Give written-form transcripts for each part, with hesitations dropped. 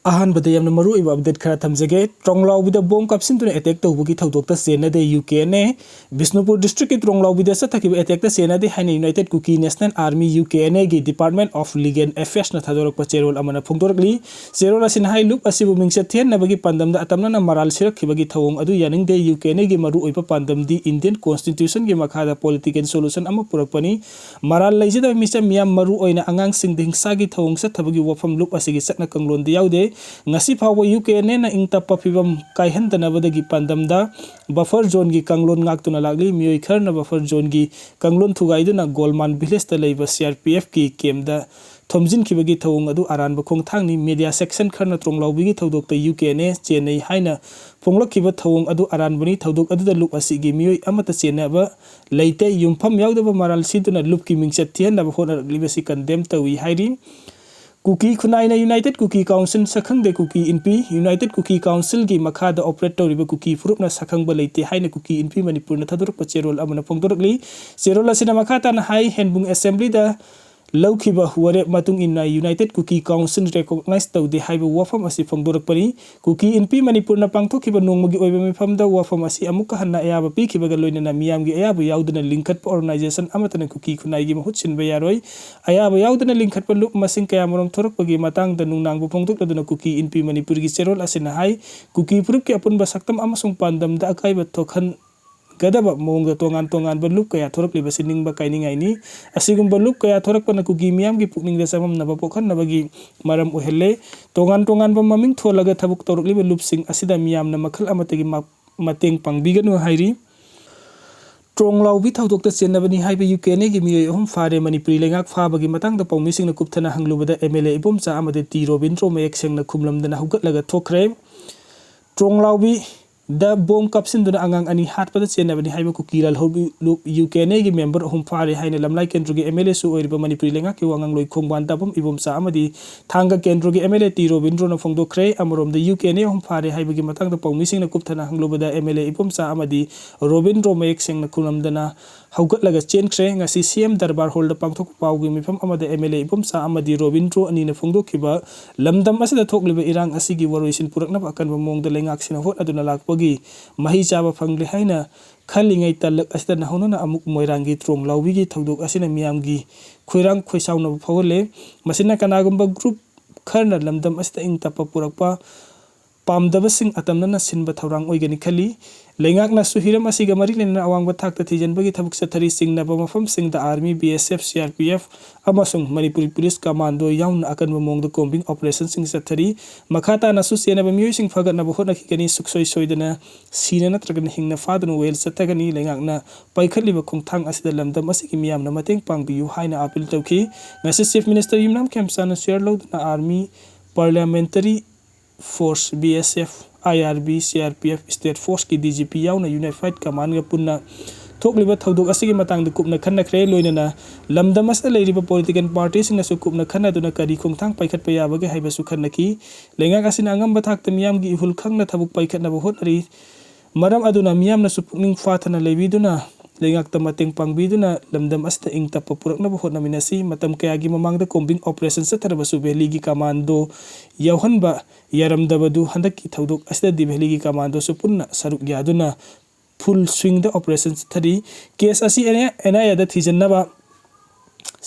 अहनबदे यामना मरुओइबा update खरा थमजगे ट्रोंगलाओबीदा बोम कापसिनदुना attack तौबगी थौदोकता सेनादे UK ने Bishnupur district की ट्रोंगलाओबीदा सथकिबा अटैकता सेनादे हाइना United Kuki National Army UK ने गी डिपार्टमेंट ऑफ लीगल अफेयर्स ना थादोरकपा चेरोल अमना फोंदोरकली चेरोल असिन हाइ लुप असिबु मिंगसे थेनबगी पांदमदा अतमना मराल सिरखिबगी थवोंग अदु यानिंगदे यूके ने गी मरुओइबा पांदमदी इंडियन कॉन्स्टिट्यूशन गी मखादा पॉलिटिकल सोल्यूशन अमा पुरकपनी मराल लैजदा मिसा मियाम मरुओइना अंगांग सिंग हिंसागी थवोंग सथबगी वफम लुप असिगी सतना कंगलोंदे याउदे ngasi phawa UK ne na ingta papibam kaihantanabadagi pandamda buffer zone gi kanglon ngaktuna lagli mioi kharna buffer zone gi kanglon thugaiduna Golman village ta leiba CRPF ki kemda thomjin khibagi thawung adu aranba khongthangni media section kharna Tronglaobi gi thodokta UK ne chenai haina phonglakhiba thawung adu aranbani thodok adu da loop asigi mioi amata chenaba leite yumpham yaudaba maral siduna loop ki mingchat thianna bahona libasi condemn tawi hairi Kuki Khunai na United Kuki Council sakhang de Kuki Inpi United Kuki Council gi makhada operator riba Kuki Furup na sakhang balaite haina Kuki Inpi Manipur na thaduruk pacherol amana phongdorokli cherol asina makhata na hai henbung assembly da lawkhiba huare matung inna United Kuki Council recognize tawde haiba wafam asi phongdorokpani Kuki Inpi Manipur na pangthokhiba nongmagi oiba mifamda wafam asi amuka hanna ayaba pikhibaga loinana miyamgi ayaba yauduna linkatpa organization amatana Kuki Khunai gi mahut sinba yaroi ayaba yauduna linkatpa loop masing kaya morong thorokpagi matangda nungnangbu phongdokladuna Kuki Inpi Manipur gi cherol asina hai Kuki Furup ki apunba saktam amasung pandamda akaiba thokhan gadaba mongda tongan balup kaya thorak liba sining ba kainingai ni asigum balup kaya thorak pana Kuki miyam gi pukning da samam na bapokhan na bagi maram uhelle tongan ba maming tholaga thabuk torok liba lup sing asida miyam na makhal amatagi mateng pangbiganu hairi Tronglaobi thodokta chenabani haiba UK ne gi mioi ahum fare manipuri lengak fabagi matang da pawmi sing na kupthana hanglubada MLA ibomcha amade T Robindro mayek seng na khumlamdana hugatlaga thokre Tronglaobi da bom kapsinduna angang ani hatpada chenabani haiba kukiral hobi loop UK ne gi member ahum fare haina lamlai kendro gi MLA su oiriba manipuri lenga ki wangang loi khongban tabam ibomcha amadi thanga kendro gi MLA T Robindro na phongdokre amarom da UK ne ahum fare haiba gi matang da pawmi sing na kupthana hanglubada MLA ibomcha amadi Robindro mayek seng na khumlamdana haugatlaga chenkre ngasi CM darbar hall da pangthok pawgi mifam amada MLA ibomcha amadi Robindro ani na phongdokhiba lamdam asida thokliba irang asigi waroisin purakna akan mong da lengak sina hot aduna lakpagi mahi chaba phangli haina khalingai talak asida nahonona amuk moirangi Tronglaobi gi thodok asina miyamgi khoirang khoisauna phawle masina kanagumba group kharna lamdam asida ingtapa purakpa pamdabasing atamna sinba thaurang oigani khali lengakna suhiram asiga marilena awangba thakta thijanbagi thabuk sathari singna bamafam sing da army BSF CRPF amasung manipuri police commando yaun akan mongda combing operation sing sathari makhata na su sena ba mioi sing phagat na bahona khikani suksoi soidana sina natragan hingna fadun wel sathagani lengakna paikhatliba khongthang asida lamdam asigi miyamna mateng pangbiu haina appeal tawki ngasi chief minister yumnam kemsana share lodna army parliamentary force BSF IRB CRPF state force ki DGP yauna unified command ga punna thokliba thodok asigi matang de kupna khanna khre loinana lamdam asa leiriba political parties na su kupna khanna duna kari khongthang paikhat pa yabaga haiba su khanna ki lenga kasina angam bathak ta miyam gi ihul khangna thabuk paikhat na bahot ari maram aduna miyam na su pukning fathana leibiduna lengak ta mateng pangbiduna lamdam asta ingta papurak na bahot na minasi matam kaya gi mamang da combing operation sa taraba su beli gi commando yauhan ba yaram dabadu handak ki thodok asta di beli gi commando su punna saruk yaduna full swing the operations thari case asi ena ya da thijanna ba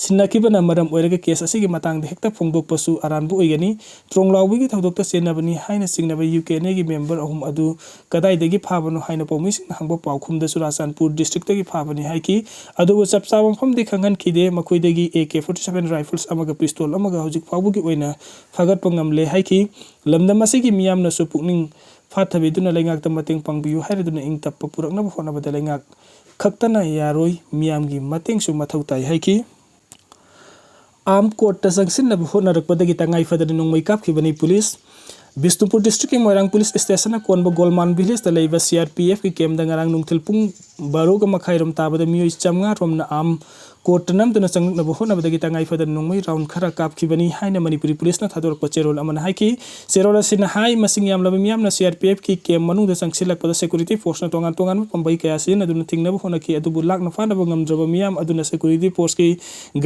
sinakibana maram oiraga case asigi matang de hekta phongdok pasu aranbu oigani Tronglaobi gi thodokta senabani haina singnaba UK ne gi member ahum adu kadai degi phabanu haina pawmi sing hangba pawkhum da Surasanpur district degi phabani haiki adu chapsabam pham de khangan khide makoi degi AK47 rifles amaga pistol amaga hojik phawbu gi oina phagat pangam le haiki lamdam asigi miyam na su pukning fathabiduna lengak ta mateng pangbiu hairaduna ing tappa purakna bahona bada lengak khaktana yaroi miyam gi mateng su mathau tai haiki आम court तंगसिन होनरपदगी तंगाई फदन नोंमै कापखिबनी police Bishnupur district की Moirang police station कोनब गोलमान विलेज तलेब CRPF की केम दंगारांग नुंगथिल पुंग 12 का मखाइरम ताबद मियोइ 500 रोमना आम कोर्ट नमदना चंगनब होनबदगी तंगाई फदन नोंमै राउंड खरा कापखिबनी हाइना मणिपुरी पुलिस न थादोरक चेरोल अमन हाइकी चेरोल असिना हाइ मसिंग यामलब मियामना CRPF की केम मनुंग चंगसिलकपद सेक्यूरिटी फोर्स न तोंगान तोंगान पंबै कया सिन अदुन थिंगनब होनकी अदुबु लाकन फानब ngamdraba मियाम अदुना सेक्यूरिटी फोर्स की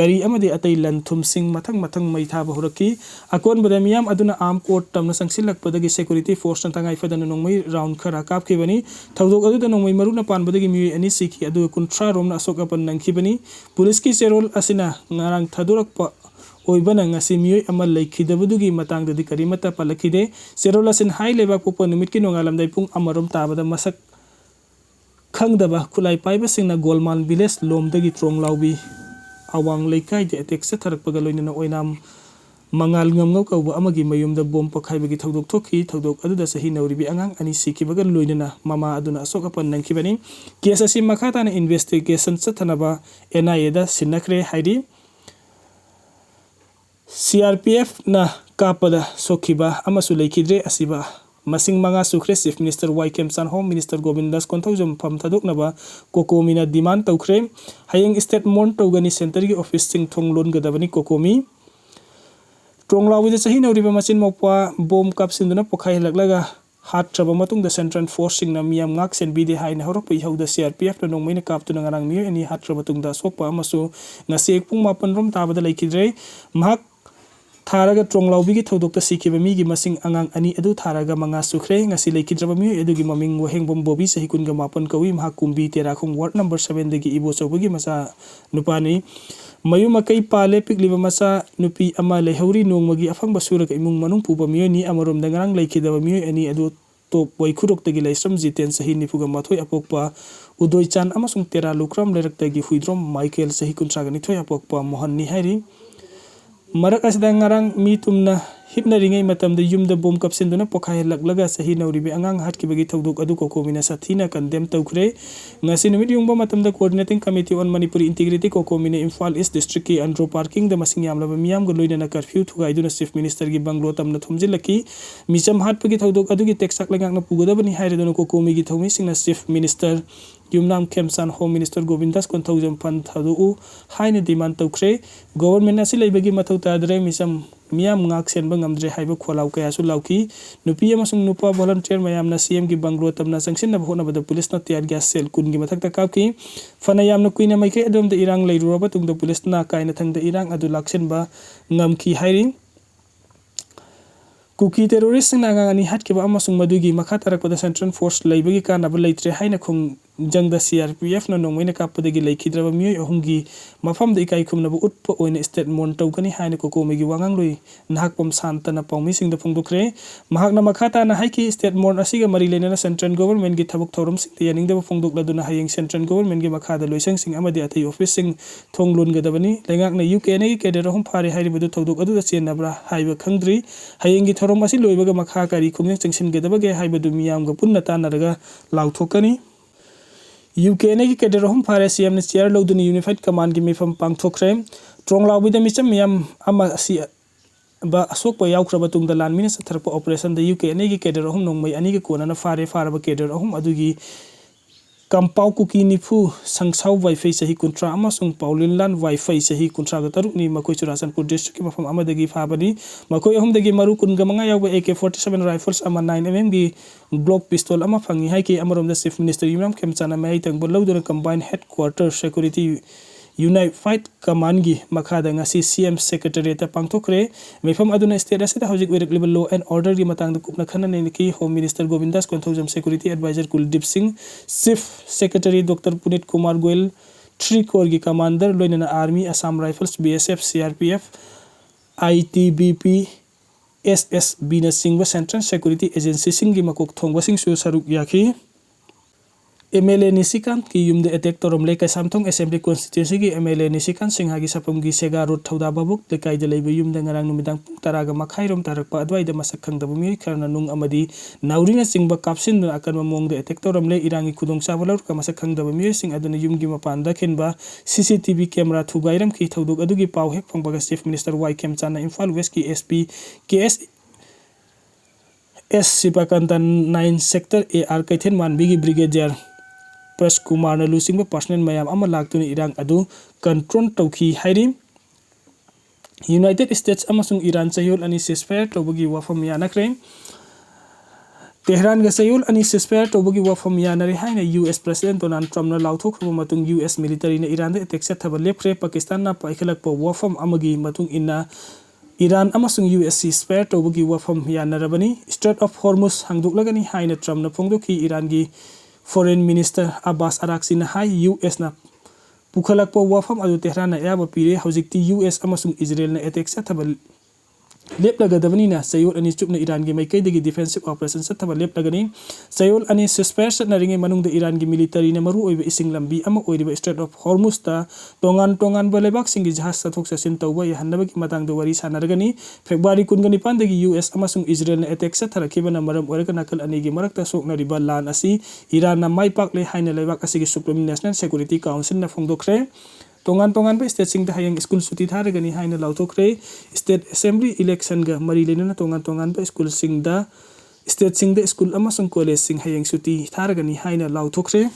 गरी अमदि अतै लंथुम सिंग मथंग मथंग मैथाब होरकी अकोन बदा मियाम अदुना आम कोर्ट तमना चंगसिलकपदगी सेक्यूरिटी फोर्स न तंगाई फदन नोंमै राउंड खरा कापखिबनी थौदोक अदुदा नोंमै मरुना पानबदगी मिय अनि सिखी अदु कुंथ्रा रोमना अशोकपन नंखिबनी पुलिस की चेरोल असिना ngarang thadurokpa oibana ngasi mioi ama leikhidabudugi matangdadi karimata palakide चेरोल असिन हाई लेबा पोपो निमिट की नोंगालमदai pung amarom tabada masak khangdaba khulai paiba singna golmal village lomdagi Tronglaobi awang leikai de attack se tharakpaga loinana oinam mangal ngamngau kauba amagi mayumda bom pakhaibagi thodok thokhi thodok aduda sahi nauribi angang ani sikibaga loinana mama aduna asokapan nangkhibani case asi makhata na investigation chathanaba NIA da sinakre haidi CRPF na kapada sokhiba amasu leikidre asiba masing manga sukre Chief Minister YKM San Home Minister Govindas Konthojam pham thadoknaba kokomina demand tawkhre hayeng state mon tawgani center gi office sing thonglon gadabani kokomi Tronglaobi da sahi nauriba machin mokpa bom kapsinduna pokhai laglaga Hatkhraba Matung da Central Force sing na miyam ngak sen bide haina horok hauda CRPF na nongmaina kaptuna ngarang miyo ani Hatkhraba tung da sokpa amasu ngasi ekpung mapan rom tabada laikidre mahak Tharaga Tronglaobi ki thodok ta sikiba mi gi masing angang ani adu tharaga manga sukre ngasi leikidraba mi edu gi maming waheng bom bobi sahi kun ga mapan kawi mahak kumbi terakhung ward number 7 dagi ibo chawbagi masa nupani mayu makai pale pikliba masa nupi ama lehauri nongmagi afangba suraga imung manung puba miyo ni amarom dangarang leikidaba miyo ani adu top waikhrok tagi laisram jiten sahi nipuga mathoi apokpa udoi chan amasung tera lukram lerak tagi huidrom Michael sahi kuntraga ni thoi apokpa mohan ni hairi marak asda ngarang mi tumna hipna ringai matamda yumda bom kapsinduna pokhai laglaga sahi nauribi angang hatkibagi thodok adu kokomina sathina condemn tawkhre ngasi numit yungba matamda coordinating committee on manipuri integrity kokomina Imphal East district ki andro parking da masing yamlaba miyam goloina na curfew thugaiduna chief minister gi banglo tamna thumjilaki micham hatpagi thodok adu gi teksak lagak na pugodabani haireduna kokomi gi thomi singna chief minister Yumnam Kemsan Home Minister Govindas Konthojam Pan Thadu haina demand tawkhre government asi leibagi mathau tadre misam miyam ngak senba ngamdre haiba kholau kaya su lauki nupi amasung nupa volunteer mayam na CM gi banglo tamna sangsin na bhona bada police na tiar gas cell kun gi mathak ta kapki fanayam na kuina maike adom da irang leiruraba tung da police na kaina thang da irang adu laksen ba ngamki hairi Kuki terrorist na ngangani hatkiba amasung madugi makatarakpada Central Force leibagi kanaba leitre haina khung jangda CRPF na nongmaina kapadagi leikidraba miyoi ahumgi mafamda ikai khumnaba utpa oina state mon tawkani haina kokomigi wangangloi nahakpam santana pawmi singda phungdukre mahakna makhata na haiki state mon asiga mari lenana central government gi thabuk thorum singta yaningdaba phungdukladuna hayeng central government gi makhada loisang sing amadi athai office sing thonglon gadabani lengakna UKNA gi kedera hum phare hairibadu thodok adu da chenabra haiba khangdri hayeng gi thorum asi loibaga makha kari khumjang changsin gadabage haibadu miyam ga punna tanaraga lauthokani UKNA की cadre हम फारे CM ने chair लोदुनी unified command की मिफम पांगथोखरे Tronglaobi da micham miyam ama si ba asok pa yaukhraba tungda lanmina satharpa operation da UKNA की cadre हम नोंगमै ani ki kona na fare faraba cadre हम adugi Pao Kuki nifu sangsau wifi sahi kuntra amasung paulinlan wifi sahi kuntra ga taruk ni makoi Churasanpur district ki mafam amadagi phabani makoi ahumdagi maru kunga manga yawba AK47 rifles ama 9mm gi block pistol ama phangi haiki amarom da chief minister Imram Khemchana Meitei bolodura combined headquarters security Unified Command gi makhada ngasi CM Secretariat pangthokre mefam aduna state asida hojik werak level law and order gi matang da kupna khanane ki Home Minister Govindas Konthojam Security Advisor Kuldeep Singh Chief Secretary Dr Punit Kumar Goel 3 Corps gi Commander Loinana Army Assam Rifles BSF CRPF ITBP SSB na singba Central Security Agency sing gi makok thongba sing su saruk yakhi MLA Nisikant ki yumde attack torom le kai samthong assembly constituency ki MLA Nisikant singha gi sapum gi sega road thauda babuk de kai de leibe yumde ngarang numidang taraga makhairom tarakpa adwai de masak khangda bumi kharna nung amadi naurina singba kapsin akan mamong de attack torom le irangi khudong sabalor ka masak khangda bumi sing aduna yumgi mapan da khenba CCTV camera thugairam ki thauduk adugi pau hek phangbaga Chief Minister YKM Chana Imphal West ki SP KS Sipakantan 9 sector AR Kaithen Manbigi Brigadier Pras Kumar na lusingba personal mayam ama laktuna irang adu control tauki hairi United States amasung Iran sayol ani ceasefire tawbagi wafam yanakre Tehran ga sayol ani ceasefire tawbagi wafam yanare haina US President Donald Trump na lauthokhraba matung US military na Iran da attack thaba lepre Pakistan na paikhalakpa wafam amagi matung inna Iran amasung US ceasefire tawbagi wafam yanarabani Strait of Hormuz hangdoklagani haina Trump na phongdoki Iran gi Foreign Minister Abbas Araghchi na hai US na Pukhalakpa wafam adu Tehran na yaba pire hojikti US amasung Israel na attack thaba leplagadabani na sayol ani chupna Iran gi Meitei dagi defensive operation thaba leplagani sayol ani ceasefire na ringe manung da Iran gi military na Maruoiba ising lambi ama oiriba Strait of Hormuz ta tongan ba lebak singi jahaz sathok sasin tawba yahanaba gi matang da wari sanargani February 19 dagi US amasung Israel na attack tharakhiba na maram oiraga nakal ani gi marakta sokna riba lan asi Iran na maipak le haina lebak asi gi Supreme National Security Council na phongdokre tongan ba state sing da hayang school suti tharagani haina lauthokre state assembly election ga mari lenuna tongan ba school sing da state sing da school amasung college sing hayang suti tharagani haina lauthokre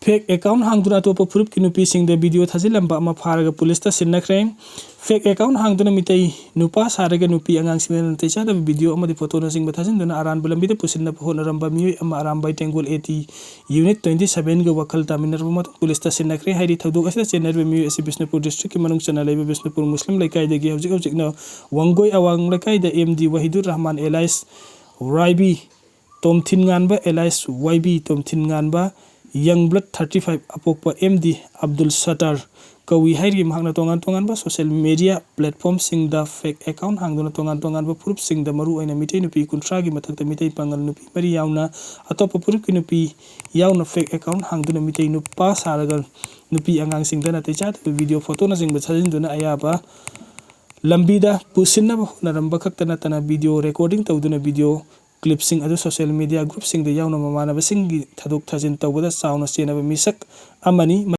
fake account hangduna to purup kinupi sing da video thajilamba ama pharaga police ta sinnakre fake account hangduna Meitei nupa saraga nupi angang sing techa da video ama di photo na sing bathajin duna aran bulambi da pusinna honaramba mioi ama aram bai tengol 80 unit 27 ga wakal taminar ma police ta sinnakre hairi thodok asa chenar be mioi asi Bishnupur district ki manung chana laiba Bishnupur muslim laikai da gi hojik na wangoi awang laikai da MD Wahidur Rahman Elias Raibi Tomthin nganba Elias YB Tomthin nganba Youngblood 35 apokpa MD Abdul Sattar kawi hairi mahakna tongan ba social media platform sing da fake account hangduna tongan ba purup sing da maru aina Meitei nupi kuntra gi mathakta Meitei pangal nupi mari yauna atopa purup ki nupi yauna fake account hangduna Meitei nupa saraga nupi angang sing da na techa video photo na sing bachajin duna ayaba lambida pusinna naramba khakta na tana video recording tawduna video clip sing adu social media group sing da yauna mamana basing gi thadok thajin tawbada sauna senaba misak amani